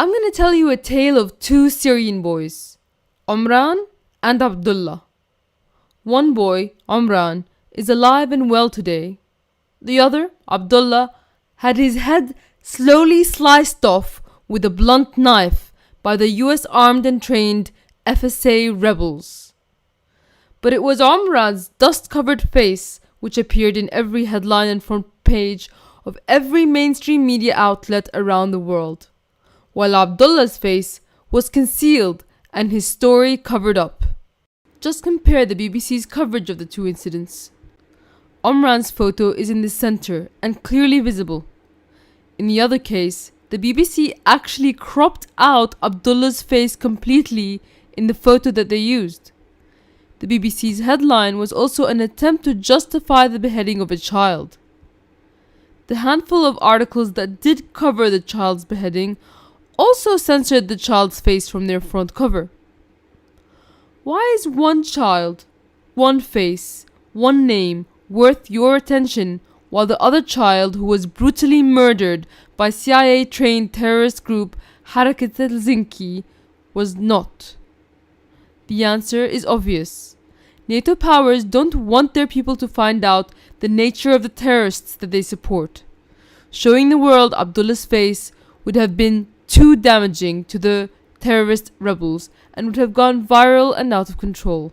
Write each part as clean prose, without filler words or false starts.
I'm gonna tell you a tale of two Syrian boys, Omran and Abdullah. One boy, Omran, is alive and well today. The other, Abdullah, had his head slowly sliced off with a blunt knife by the US armed and trained FSA rebels. But it was Omran's dust-covered face which appeared in every headline and front page of every mainstream media outlet around the world, while Abdullah's face was concealed and his story covered up. Just compare the BBC's coverage of the two incidents. Omran's photo is in the center and clearly visible. In the other case, the BBC actually cropped out Abdullah's face completely in the photo that they used. The BBC's headline was also an attempt to justify the beheading of a child. The handful of articles that did cover the child's beheading also censored the child's face from their front cover. Why is one child, one face, one name worth your attention while the other child who was brutally murdered by CIA-trained terrorist group Harakat al-Zinki was not? The answer is obvious. NATO powers don't want their people to find out the nature of the terrorists that they support. Showing the world Abdullah's face would have been too damaging to the terrorist rebels and would have gone viral and out of control.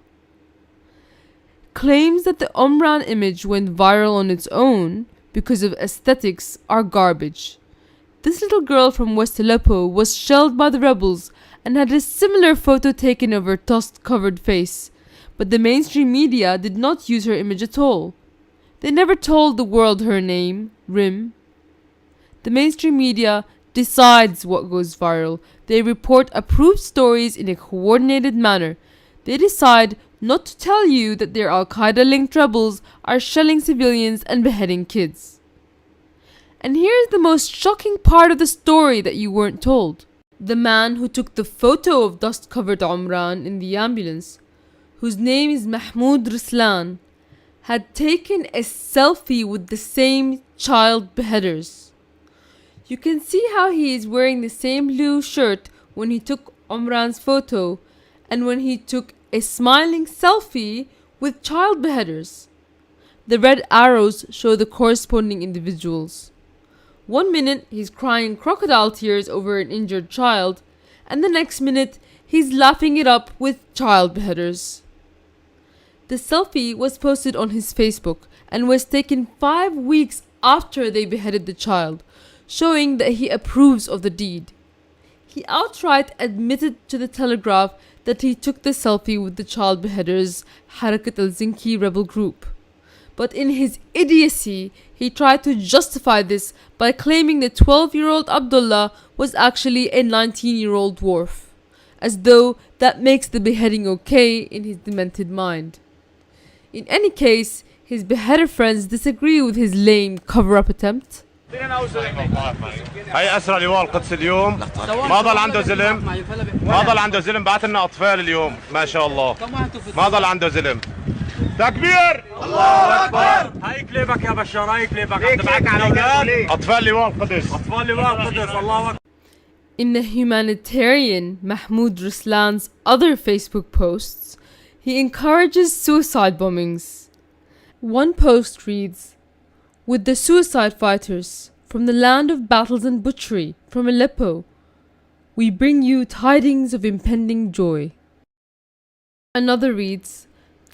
Claims that the Omran image went viral on its own because of aesthetics are garbage. This little girl from West Aleppo was shelled by the rebels and had a similar photo taken of her dust-covered face, but the mainstream media did not use her image at all. They never told the world her name, Rim. The mainstream media decides what goes viral. They report approved stories in a coordinated manner. They decide not to tell you that their Al-Qaeda-linked rebels are shelling civilians and beheading kids. And here's the most shocking part of the story that you weren't told. The man who took the photo of dust-covered Omran in the ambulance, whose name is Mahmoud Ruslan, had taken a selfie with the same child beheaders. You can see how he is wearing the same blue shirt when he took Omran's photo and when he took a smiling selfie with child beheaders. The red arrows show the corresponding individuals. 1 minute he's crying crocodile tears over an injured child, and the next minute he's laughing it up with child beheaders. The selfie was posted on his Facebook and was taken 5 weeks after they beheaded the child, showing that he approves of the deed. He outright admitted to the Telegraph that he took the selfie with the child beheaders Harakat al-Zinki rebel group. But in his idiocy, he tried to justify this by claiming the 12-year-old Abdullah was actually a 19-year-old dwarf, as though that makes the beheading okay in his demented mind. In any case, his beheader friends disagree with his lame cover-up attempt. هي أسرى لواء القدس اليوم ما ضل عنده زلم بعت لنا أطفال اليوم ما شاء الله ما ضل عنده زلم تكبير الله أكبر هاي كليبك يا بشار هاي كليبك معك على أولاد أطفال لواء القدس الله أكبر. In the humanitarian Mahmoud Ruslan's other Facebook posts, he encourages suicide bombings. One post reads, "With the suicide fighters from the land of battles and butchery from Aleppo, we bring you tidings of impending joy." Another reads,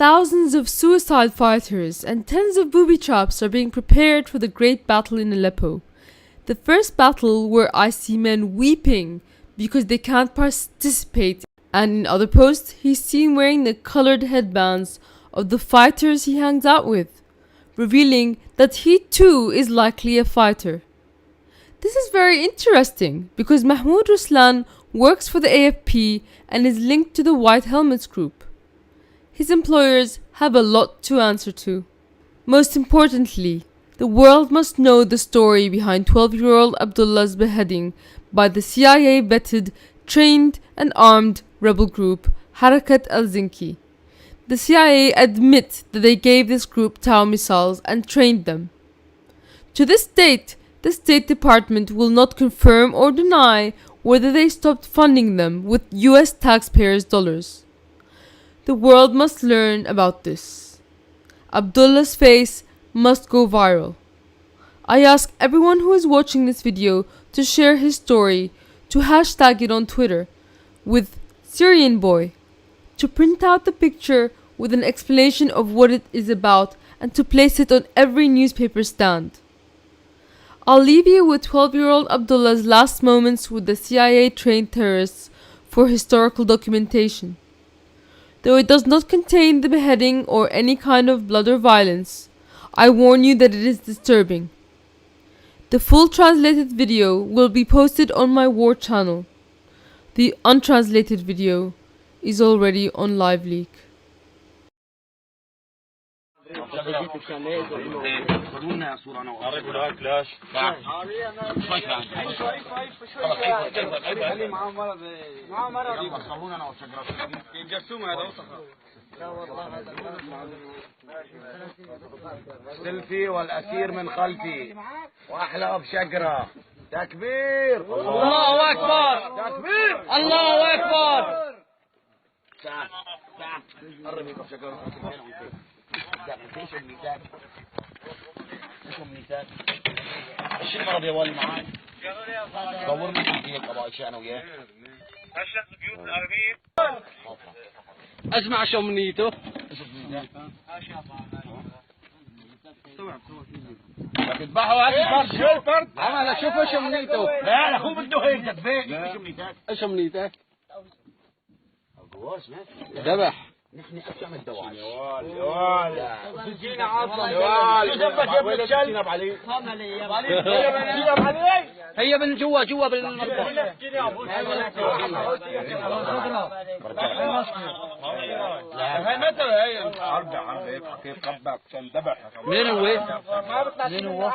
"Thousands of suicide fighters and tens of booby traps are being prepared for the great battle in Aleppo. The first battle where I see men weeping because they can't participate." And in other posts, he's seen wearing the colored headbands of the fighters he hangs out with, revealing that he too is likely a fighter. This is very interesting because Mahmoud Ruslan works for the AFP and is linked to the White Helmets group. His employers have a lot to answer to. Most importantly, the world must know the story behind 12-year-old Abdullah's beheading by the CIA-vetted, trained and armed rebel group Harakat al-Zinki. The CIA admit that they gave this group Tau missiles and trained them. To this date, the State Department will not confirm or deny whether they stopped funding them with US taxpayers' dollars. The world must learn about this. Abdullah's face must go viral. I ask everyone who is watching this video to share his story, to hashtag it on Twitter with Syrian boy, to print out the picture with an explanation of what it is about, and to place it on every newspaper stand. I'll leave you with 12-year-old Abdullah's last moments with the CIA-trained terrorists for historical documentation. Though it does not contain the beheading or any kind of blood or violence, I warn you that it is disturbing. The full translated video will be posted on my war channel. The untranslated video is already on LiveLeak. سلفي والأسير من خلفي وأحلى بشجرة. تكبير الله أكبر. تكبير الله أكبر. تعال تعال قرب يقف شجرة. ايش الميتات؟ ايش الميتات؟ ايش المرض يا والي معاي؟ دورنا حكيك ابو عيشة انا وياه. اشرف البيوت العربية. اسمع شو منيته؟ تذبحوا هذا الفرد. شو الفرد؟ عمل شوف ايش منيته. لا هو بده هيك تذبح. ايش منيتك؟ ايش منيتك؟ القواس ذبح. نحن أسمع الدواعي. يا وال جينا عظم. يا وال شو ذنبك يا ابن الكلب؟ جينا بعلي. جينا بعلي. هي من جوا بالمركب. جينا ابو هي متى هي؟ حرب هيك كيف قبك عشان ذبح. مين هو؟ مين هو؟